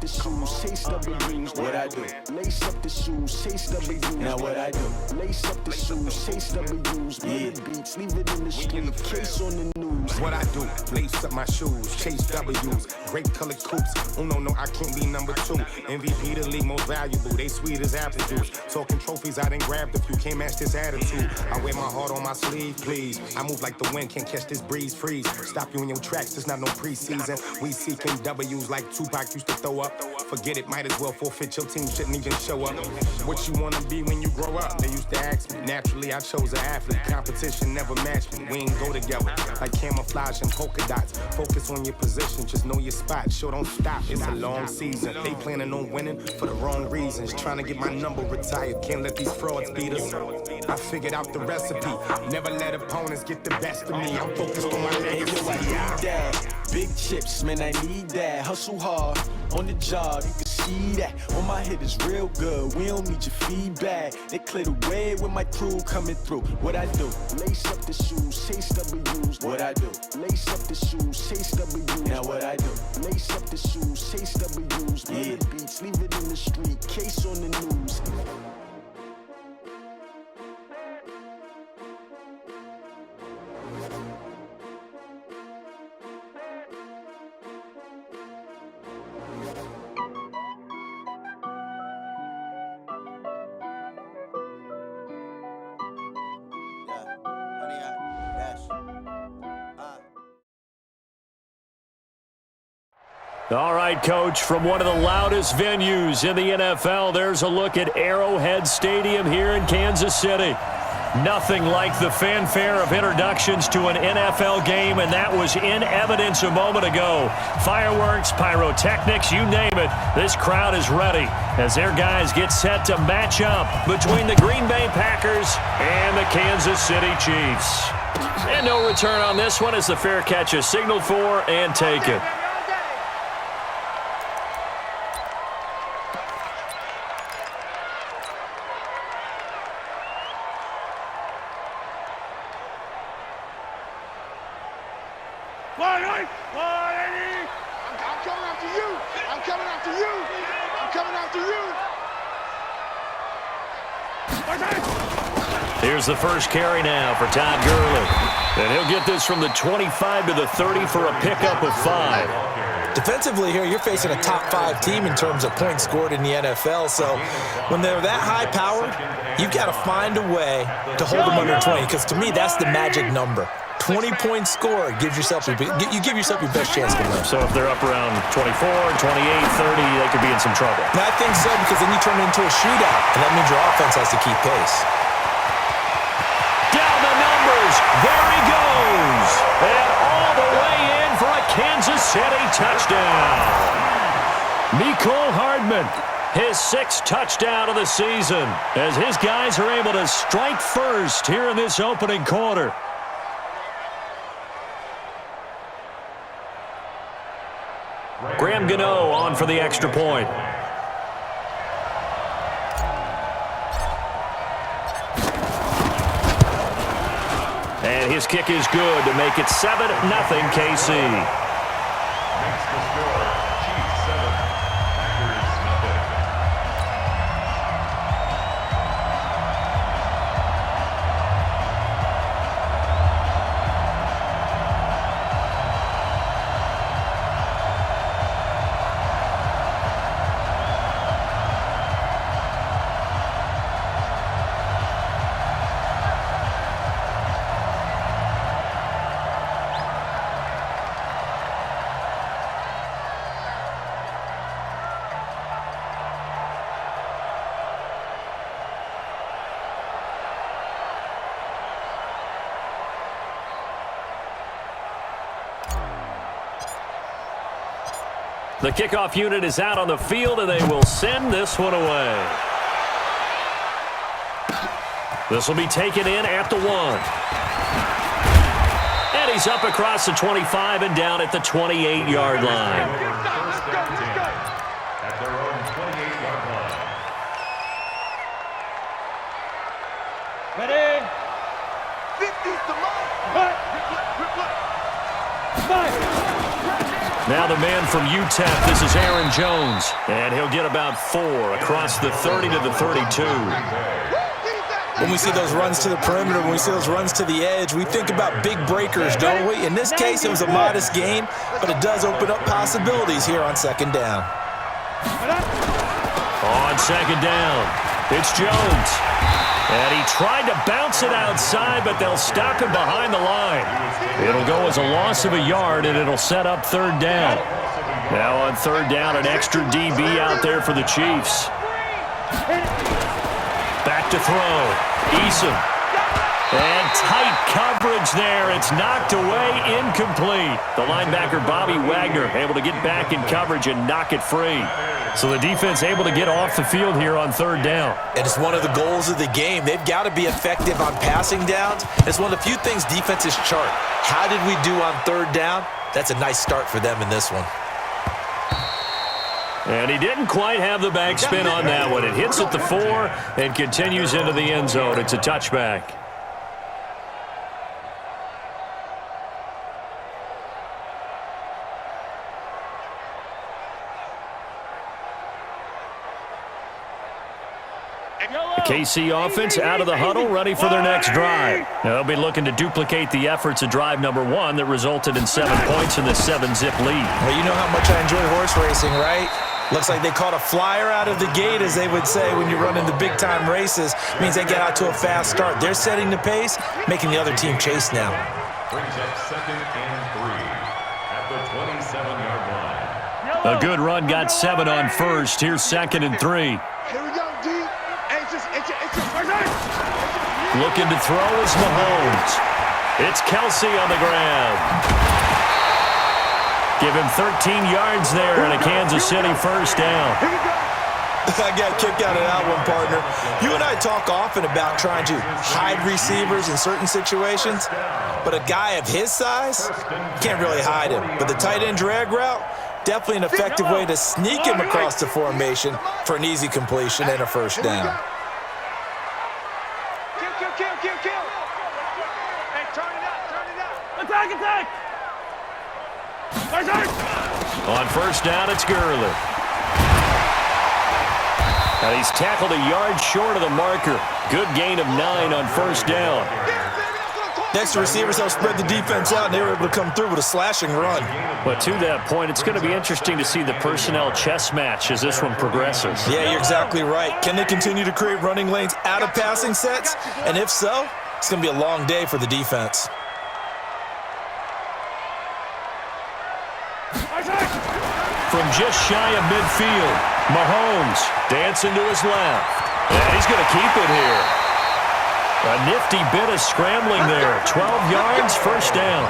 the shoes, chase W's. What I do? Lace up the shoes, chase W's. Now what I do? Lace up the shoes, chase W's. Bring the beats, leave it in the street, case on the news. What I do? Lace up my shoes, chase W's. Great colored coops. Oh no, I can't be number 2. MVP the league most valuable. They sweet as apple juice. Talking trophies, I didn't grab the few. Can't match this attitude. I wear my heart on my sleeve, please. I move like the wind, can't catch this breeze, freeze. Stop you in your tracks, there's not no preseason. We seeking W's like Tupac used to throw up. Forget it, might as well forfeit. Your team shouldn't even show up. What you wanna be when you grow up? They used to ask me. Naturally, I chose an athlete. Competition never matched me. We ain't go together like camouflage and polka dots. Focus on your position, just know your spot. Sure, don't stop. It's a long season. They planning on winning for the wrong reasons. Trying to get my number retired. Can't let these frauds beat us. I figured out the recipe. Never let opponents get the best of me. I'm focused on my legacy. Big chips, man, I need that. Hustle hard on the job, you can see that. On my head is real good, we don't need your feedback. They clear the way with my crew coming through. What I do? Lace up the shoes, chase W's. What I do? Lace up the shoes, chase W's. Now what I do? Lace up the shoes, chase W's. Bring the beats, leave it in the street, case on the news. All right, Coach, from one of the loudest venues in the NFL, there's a look at Arrowhead Stadium here in Kansas City. Nothing like the fanfare of introductions to an NFL game, and that was in evidence a moment ago. Fireworks, pyrotechnics, you name it. This crowd is ready as their guys get set to match up between the Green Bay Packers and the Kansas City Chiefs. And no return on this one as the fair catch is signaled for and taken. Here's the first carry now for Todd Gurley. And he'll get this from the 25 to the 30 for a pickup of 5. Defensively here, you're facing a top 5 team in terms of points scored in the NFL. So when they're that high powered, you've got to find a way to hold them under 20. Because to me, that's the magic number. 20 points scored gives yourself you give yourself your best chance to win. So if they're up around 24, 28, 30, they could be in some trouble. And I think so, because then you turn it into a shootout, and that means your offense has to keep pace. Down the numbers. There he goes. And all the way in for a Kansas City touchdown. Mecole Hardman, his 6th touchdown of the season, as his guys are able to strike first here in this opening quarter. Graham Gano on for the extra point. And his kick is good to make it 7-0 KC. The kickoff unit is out on the field, and they will send this one away. This will be taken in at the 1. And he's up across the 25 and down at the 28-yard line. At their own 28-yard line. Ready? 50's the mark. Now Now the man from UTEP, this is Aaron Jones. And he'll get about 4 across the 30 to the 32. When we see those runs to the perimeter, when we see those runs to the edge, we think about big breakers, don't we? In this case, it was a modest gain, but it does open up possibilities here on second down. On second down, it's Jones. And he tried to bounce it outside, but they'll stop him behind the line. It'll go as a loss of a yard, and it'll set up third down. Now on third down, an extra DB out there for the Chiefs. Back to throw. Eason. And tight coverage there. It's knocked away, incomplete. The linebacker, Bobby Wagner, able to get back in coverage and knock it free. So the defense able to get off the field here on third down. And it's one of the goals of the game. They've got to be effective on passing downs. It's one of the few things defenses chart. How did we do on third down? That's a nice start for them in this one. And he didn't quite have the backspin on that one. It hits at the 4 and continues into the end zone. It's a touchback. The KC offense out of the huddle, ready for their next drive. Now they'll be looking to duplicate the efforts of drive number 1 that resulted in 7 points in the 7-zip lead. Well, you know how much I enjoy horse racing, right? Looks like they caught a flyer out of the gate, as they would say when you run in the big-time races. It means they get out to a fast start. They're setting the pace, making the other team chase now. Brings up 2nd and 3 at the 27-yard line. A good run, got 7 on first. Here's 2nd and 3. Here we go, D. Looking to throw is Mahomes. It's Kelsey on the ground. Give him 13 yards there and a Kansas City first down. I got kicked out of that one, partner. You and I talk often about trying to hide receivers in certain situations, but a guy of his size can't really hide him. But the tight end drag route, definitely an effective way to sneak him across the formation for an easy completion and a first down. Kill. Hey, turn it up. Attack. On first down, it's Gurley. And he's tackled a yard short of the marker. Good gain of 9 on first down. Next, the receivers help spread the defense out, and they were able to come through with a slashing run. But to that point, it's going to be interesting to see the personnel chess match as this one progresses. Yeah, you're exactly right. Can they continue to create running lanes out of passing sets? And if so, it's going to be a long day for the defense. From just shy of midfield, Mahomes dancing to his left. And he's going to keep it here. A nifty bit of scrambling there. 12 yards, first down.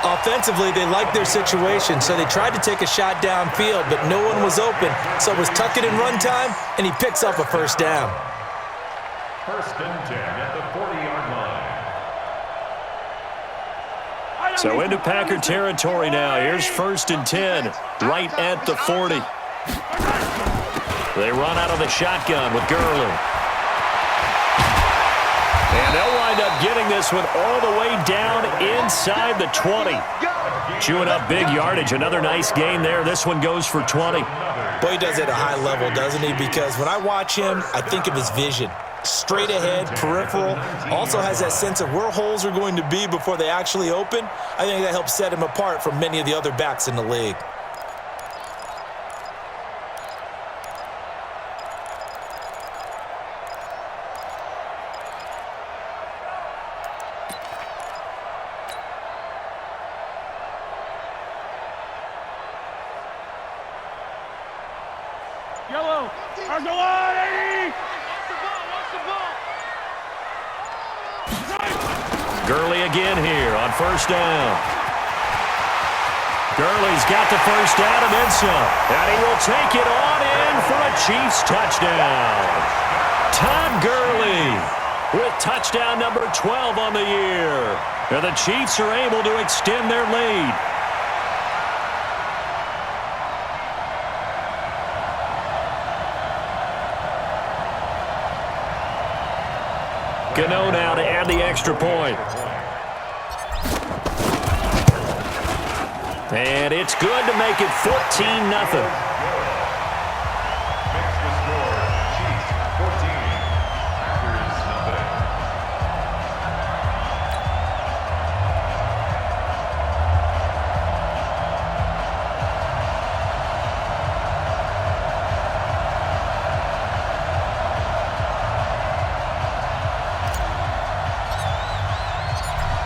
Offensively, they liked their situation, so they tried to take a shot downfield, but no one was open. So it was tuck it in run time, and he picks up a first down. 1st and 10 at the 40-yard line. So into Packer territory now. Here's 1st and 10, right at the 40. They run out of the shotgun with Gurley. And they'll wind up getting this one all the way down inside the 20. Chewing up big yardage. Another nice gain there. This one goes for 20. Boy, he does it at a high level, doesn't he? Because when I watch him, I think of his vision. Straight ahead, peripheral. Also has that sense of where holes are going to be before they actually open. I think that helps set him apart from many of the other backs in the league. Yellow. Argolani. Gurley again here on first down. Gurley's got the first down and then some. And he will take it on in for a Chiefs touchdown. Todd Gurley with touchdown number 12 on the year. And the Chiefs are able to extend their lead. Gano now to add the extra point. And it's good to make it 14-0.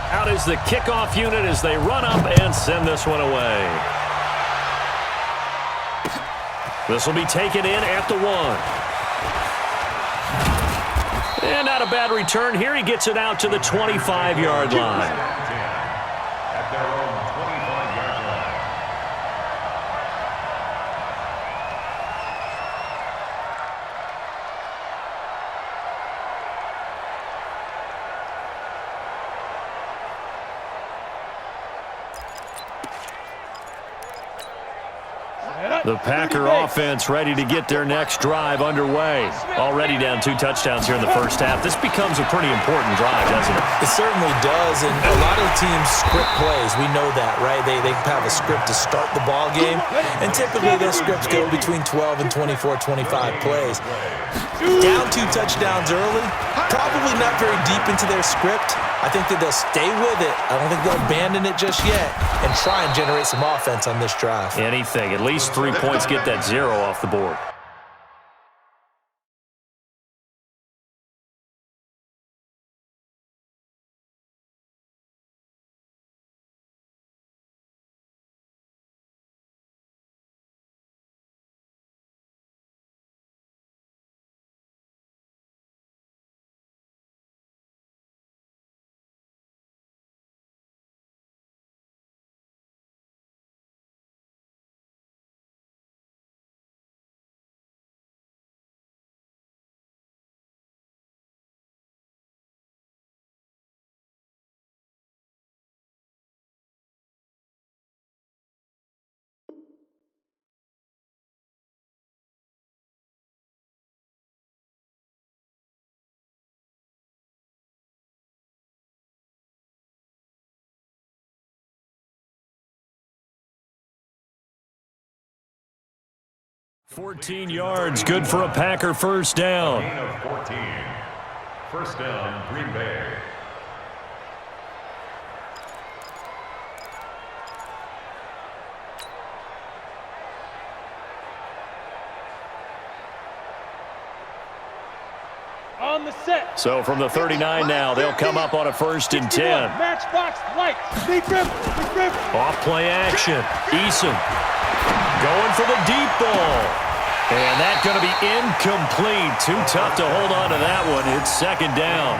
Out is the kickoff unit as they run up and send this one away. This will be taken in at the 1. And not a bad return here. He gets it out to the 25-yard line. At their own 25-yard line. The Packer offense ready to get their next drive underway. Already down 2 touchdowns here in the first half. This becomes a pretty important drive, doesn't it? It certainly does, and a lot of teams script plays. We know that, right? They have a script to start the ball game, and typically those scripts go between 12 and 24, 25 plays. Down 2 touchdowns early, probably not very deep into their script. I think that they'll stay with it. I don't think they'll abandon it just yet and try and generate some offense on this drive. Anything. At least 3 points, get that 0 off the board. $14 yards, good for a Packer first down. Gain of 14. First down, Green Bay. On the set. So from the 39 now, they'll come up on a 1st and 10. Matchbox light. Big grip. Off play action. Eason going for the deep ball. And that's going to be incomplete. Too tough to hold on to that one. It's 2nd down.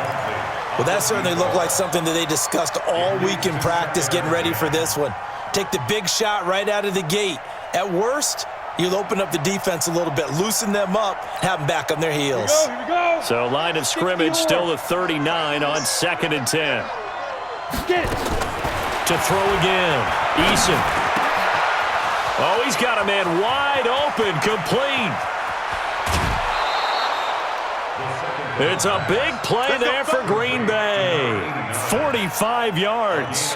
Well, that certainly looked like something that they discussed all week in practice getting ready for this one. Take the big shot right out of the gate. At worst, you'll open up the defense a little bit, loosen them up, have them back on their heels. Here we go. So line of scrimmage, still the 39 on 2nd and 10. Get it. To throw again. Eason. Oh, he's got a man wide open, complete. It's a big play there for Green Bay. 45 yards.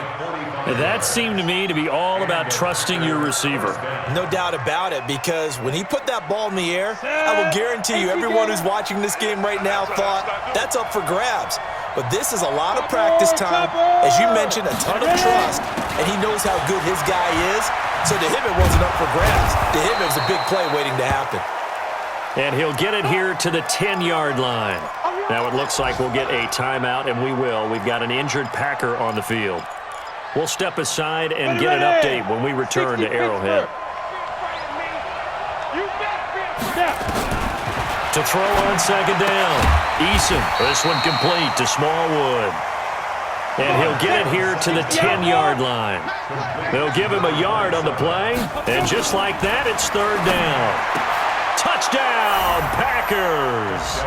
That seemed to me to be all about trusting your receiver. No doubt about it, because when he put that ball in the air, I will guarantee you everyone who's watching this game right now thought that's up for grabs. But this is a lot of practice time. As you mentioned, a ton of trust, and he knows how good his guy is. So to him, it wasn't up for grabs. To him, it was a big play waiting to happen. And he'll get it here to the 10-yard line. Now it looks like we'll get a timeout, and we will. We've got an injured Packer on the field. We'll step aside and get an update when we return to Arrowhead. To throw on 2nd down. Eason, this one complete to Smallwood. And he'll get it here to the 10-yard line. They'll give him a yard on the play. And just like that, it's 3rd down. Touchdown, Packers.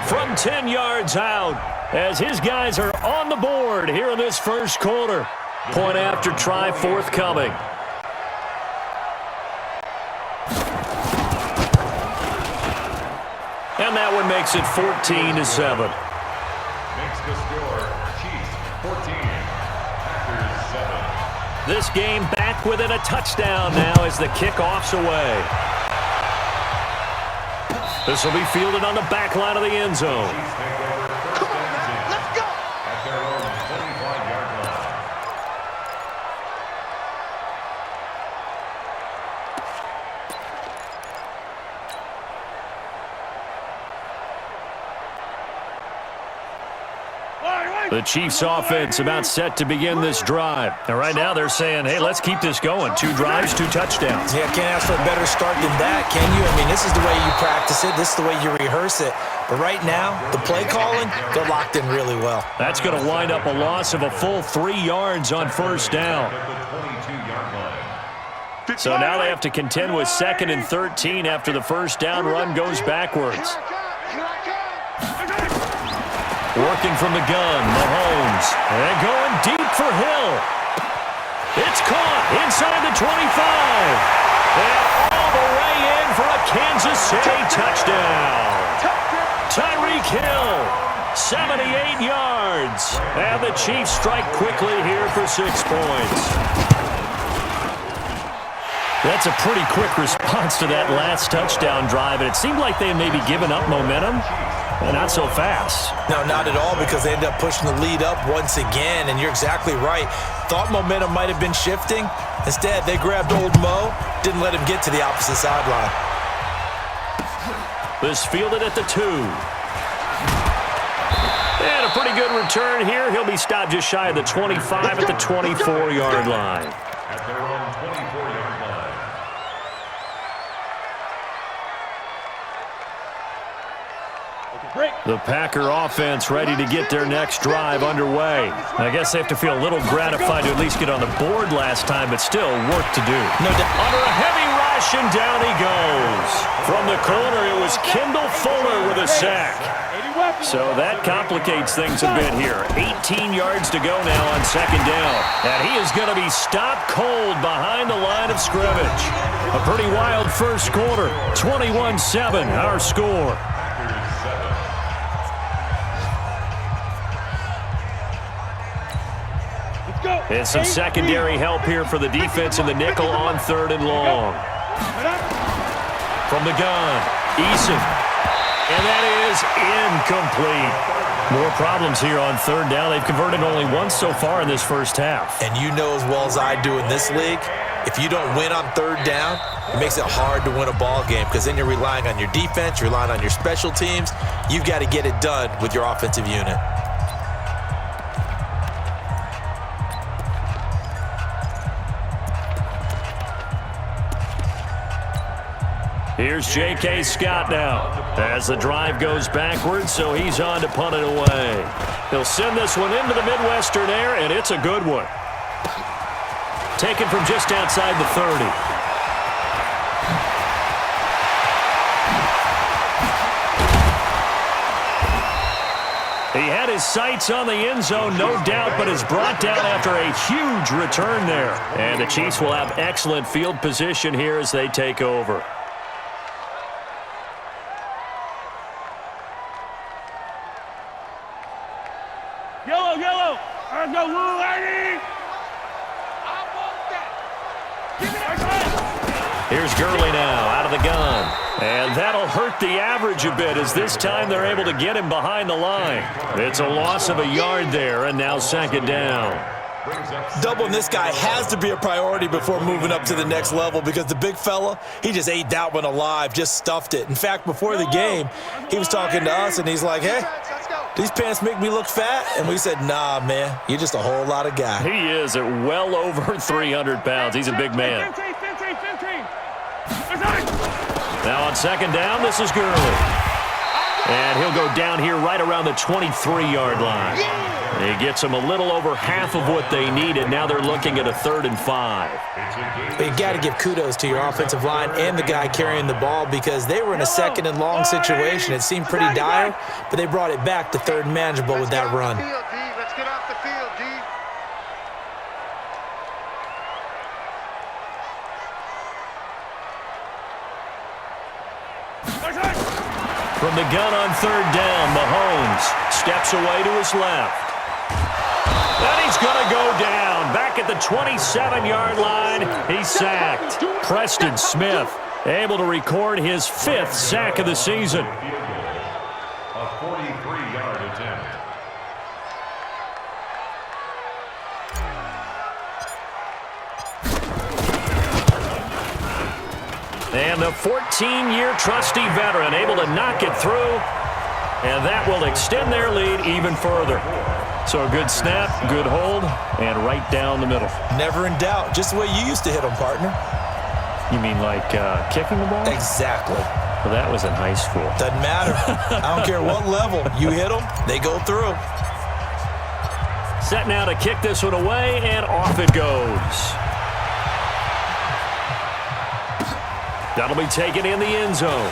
From 10 yards out, as his guys are on the board here in this first quarter. Point after try forthcoming. And that one makes it 14-7. Makes the score, Chiefs 14, Packers 7. This game back within a touchdown now as the kickoff's away. This will be fielded on the back line of the end zone. The Chiefs offense about set to begin this drive. And right now they're saying, hey, let's keep this going. 2 drives, 2 touchdowns. Yeah, can't ask for a better start than that, can you? I mean, this is the way you practice it. This is the way you rehearse it. But right now, the play calling, they're locked in really well. That's going to wind up a loss of a full 3 yards on first down. So now they have to contend with 2nd and 13 after the first down run goes backwards. Working from the gun, Mahomes. And going deep for Hill. It's caught inside the 25. And all the way in for a Kansas City touchdown. Tyreek Hill, 78 yards. And the Chiefs strike quickly here for 6 points. That's a pretty quick response to that last touchdown drive. And it seemed like they had maybe given up momentum. Not so fast. No, not at all, because they ended up pushing the lead up once again, and you're exactly right. Thought momentum might have been shifting. Instead, they grabbed old Mo, didn't let him get to the opposite sideline. This fielded at the 2. And a pretty good return here. He'll be stopped just shy of the 25 at the 24-yard line. At their own 24-yard line. The Packer offense ready to get their next drive underway. I guess they have to feel a little gratified to at least get on the board last time, but still work to do. No doubt. Under a heavy rush, and down he goes. From the corner, it was Kendall Fuller with a sack. So that complicates things a bit here. 18 yards to go now on 2nd down. And he is going to be stopped cold behind the line of scrimmage. A pretty wild first quarter. 21-7, our score. And some secondary help here for the defense in the nickel on 3rd and long. From the gun, Eason. And that is incomplete. More problems here on 3rd down. They've converted only once so far in this first half. And you know as well as I do in this league, if you don't win on 3rd down, it makes it hard to win a ball game, because then you're relying on your defense, you're relying on your special teams. You've got to get it done with your offensive unit. Here's J.K. Scott now as the drive goes backwards, so he's on to punt it away. He'll send this one into the Midwestern air, and it's a good one. Taken from just outside the 30. He had his sights on the end zone, no doubt, but is brought down after a huge return there. And the Chiefs will have excellent field position here as they take over. Yellow. Let's go, little lady. I want that. Give me that. Here's Gurley now out of the gun. And that'll hurt the average a bit, as this time they're able to get him behind the line. It's a loss of a yard there, and now 2nd down. Doubling this guy has to be a priority before moving up to the next level, because the big fella, he just ate that one alive, just stuffed it. In fact, before the game, he was talking to us, and he's like, hey, these pants make me look fat? And we said, nah, man, you're just a whole lot of guy. He is at well over 300 pounds. He's a big man. Now on 2nd down, this is Gurley. And he'll go down here right around the 23-yard line. He gets them a little over half of what they needed. Now they're looking at a 3rd and 5. But you got to give kudos to your offensive line and the guy carrying the ball, because they were in a 2nd and long situation. It seemed pretty dire, but they brought it back to 3rd and manageable with that run. Let's get off the field, D. From the gun on 3rd down, Mahomes steps away to his left. And he's going to go down. Back back at the 27-yard line. He's sacked. Preston Smith able to record his 5th sack of the season. A 43-yard attempt. And the 14-year trusty veteran able to knock it through, and that will extend their lead even further. So a good snap, good hold, and right down the middle. Never in doubt. Just the way you used to hit them, partner. You mean like kicking the ball? Exactly. Well, that was in high school. Doesn't matter. I don't care what level. You hit them, they go through. Set now to kick this one away, and off it goes. That'll be taken in the end zone.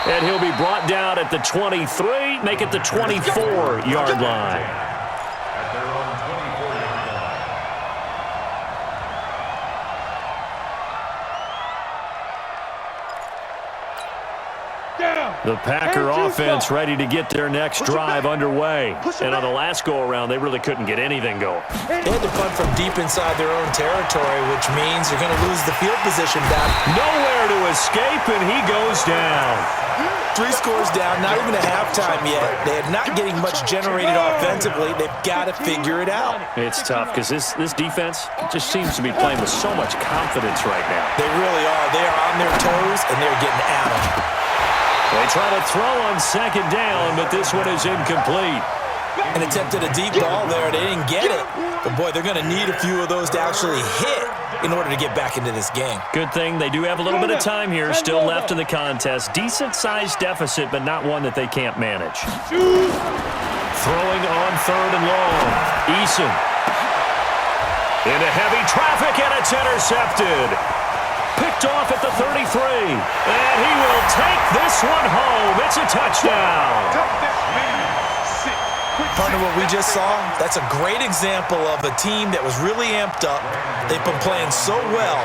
And he'll be brought down at the 23, make it the 24-yard line. At their own 24-yard line. The Packer offense ready to get their next drive underway. And on the last go-around, they really couldn't get anything going. They had to punt from deep inside their own territory, which means you're going to lose the field position back. Nowhere to escape, and he goes down. 3 scores down, not even a halftime yet. They are not getting much generated offensively. They've got to figure it out. It's tough because this defense just seems to be playing with so much confidence right now. They really are. They are on their toes, and they're getting at them. They try to throw on second down, but this one is incomplete. And attempted a deep ball there. They didn't get it. But, boy, they're going to need a few of those to actually hit in order to get back into this game. Good thing they do have a little bit of time here still left in the contest. Decent-sized deficit, but not one that they can't manage. Throwing on 3rd and long. Eason. Into heavy traffic, and it's intercepted. Picked off at the 33. And he will take this one home. It's a touchdown. Partner, what we just saw, that's a great example of a team that was really amped up. They've been playing so well,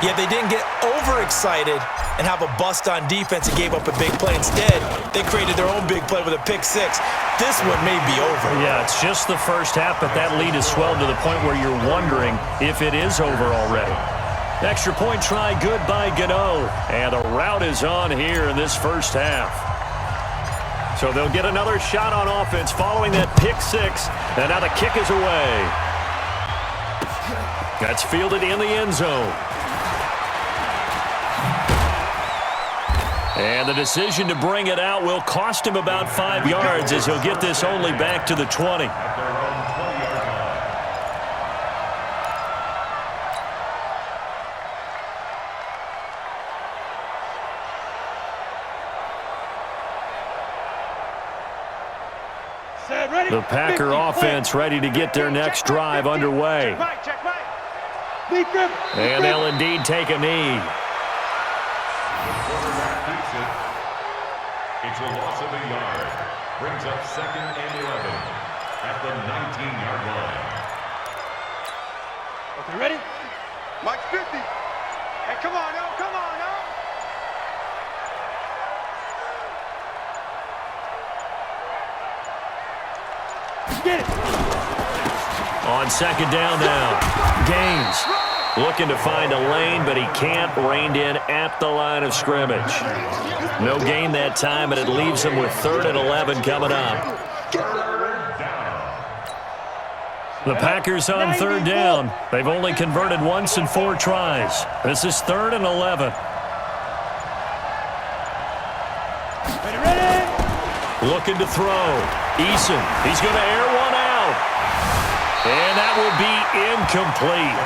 yet they didn't get overexcited and have a bust on defense and gave up a big play. Instead, they created their own big play with a pick 6. This one may be over. Yeah, it's just the first half, but that lead has swelled to the point where you're wondering if it is over already. Extra point try, good by Gano. And a rout is on here in this first half. So they'll get another shot on offense following that pick 6. And now the kick is away. That's fielded in the end zone. And the decision to bring it out will cost him about 5 yards as he'll get this only back to the 20. The Packer offense ready to get their next drive underway. And they'll indeed take a knee. The quarterback keeps it. It's a loss of a yard. Brings up 2nd and 11 at the 19-yard line. Okay, ready? Mike 50. Hey, come on, now. Come on, now. Get it. On 2nd down now. Gaines looking to find a lane, but he can't. Reined in at the line of scrimmage. No gain that time, and it leaves him with 3rd and 11 coming up. The Packers on 3rd down. They've only converted once in 4 tries. This is 3rd and 11. Ready? Looking to throw. Eason, he's going to air one out. And that will be incomplete.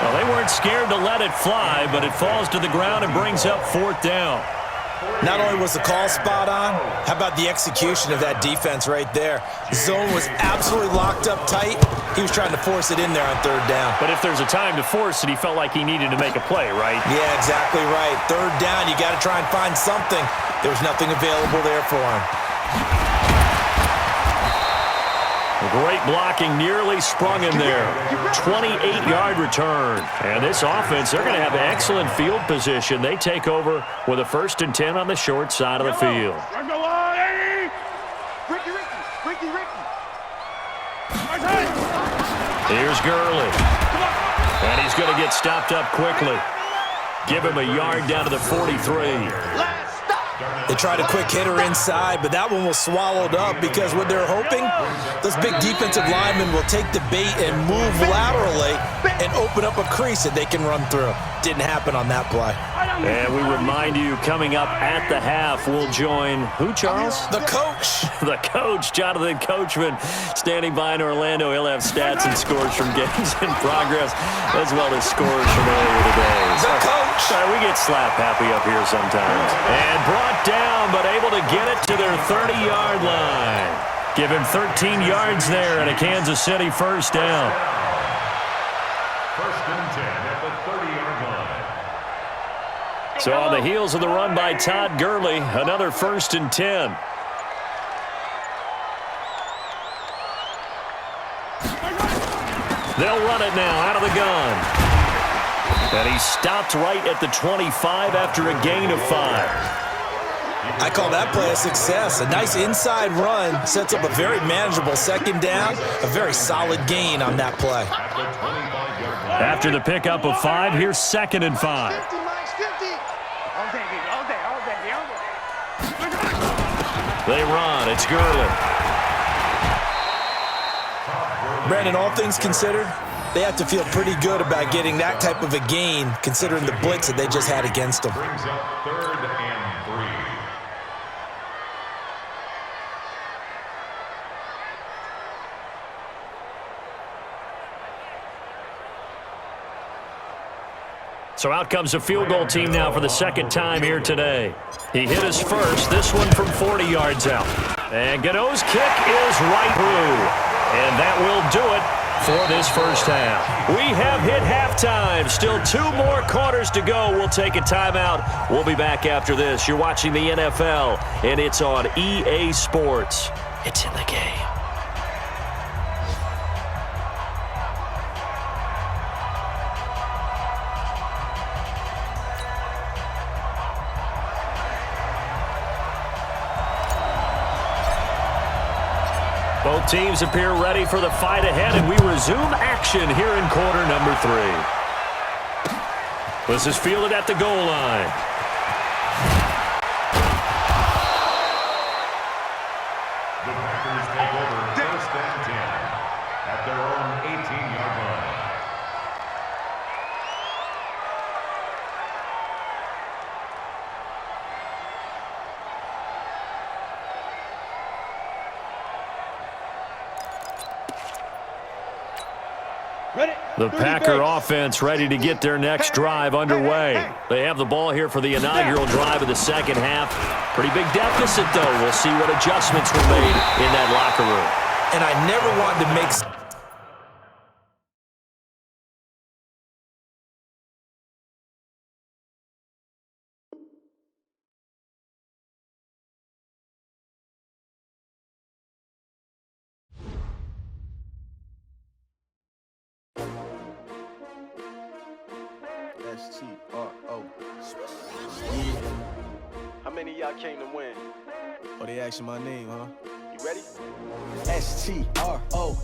Well, they weren't scared to let it fly, but it falls to the ground and brings up 4th down. Not only was the call spot on, how about the execution of that defense right there? Zone was absolutely locked up tight. He was trying to force it in there on 3rd down. But if there's a time to force it, he felt like he needed to make a play, right? Yeah, exactly right. 3rd down, you got to try and find something. There was nothing available there for him. Great blocking, nearly sprung him there. 28-yard return. And this offense, they're going to have excellent field position. They take over with a 1st and 10 on the short side of the field. Ricky. Here's Gurley. And he's going to get stopped up quickly. Give him a yard down to the 43. They tried a quick hitter inside, but that one was swallowed up because what they're hoping, those big defensive linemen will take the bait and move laterally and open up a crease that they can run through. Didn't happen on that play. And we remind you, coming up at the half, we'll join who, Charles? The coach. The coach, Jonathan Coachman, standing by in Orlando. He'll have stats and scores from games in progress, as well as scores from earlier today. The coach. Sorry, we get slap happy up here sometimes. And brought down, but able to get it to their 30-yard line. Give him 13 yards there and a Kansas City first down. First and 10 at the 30-yard line. So on the heels of the run by Todd Gurley, another first and 10. They'll run it now out of the gun. And he stopped right at the 25 after a gain of 5. I call that play a success. A nice inside run sets up a very manageable second down. A very solid gain on that play. After the pickup of 5, here's second and 5. 50, Mike, 50. All day, baby, all day, all day, all day. They run. It's Gurley. Brandon, all things considered, they have to feel pretty good about getting that type of a gain, considering the blitz that they just had against them. Brings up 3rd and 3. So out comes a field goal team now for the second time here today. He hit his first, this one from 40 yards out. And Gano's kick is right through. And that will do it for this first half. We have hit halftime. Still 2 more quarters to go. We'll take a timeout. We'll be back after this. You're watching the NFL, and it's on EA Sports. It's in the game. Both teams appear ready for the fight ahead, and we resume action here in quarter number 3. This is fielded at the goal line. The Packers take over 1st and 10 at their own 18-yard line. The Packer offense ready to get their next drive underway. They have the ball here for the inaugural drive of the second half. Pretty big deficit, though. We'll see what adjustments were made in that locker room. And I never wanted to make... S-T-R-O. Yeah. How many of y'all came to win? Oh, they asking my name, huh? You ready? S-T-R-O.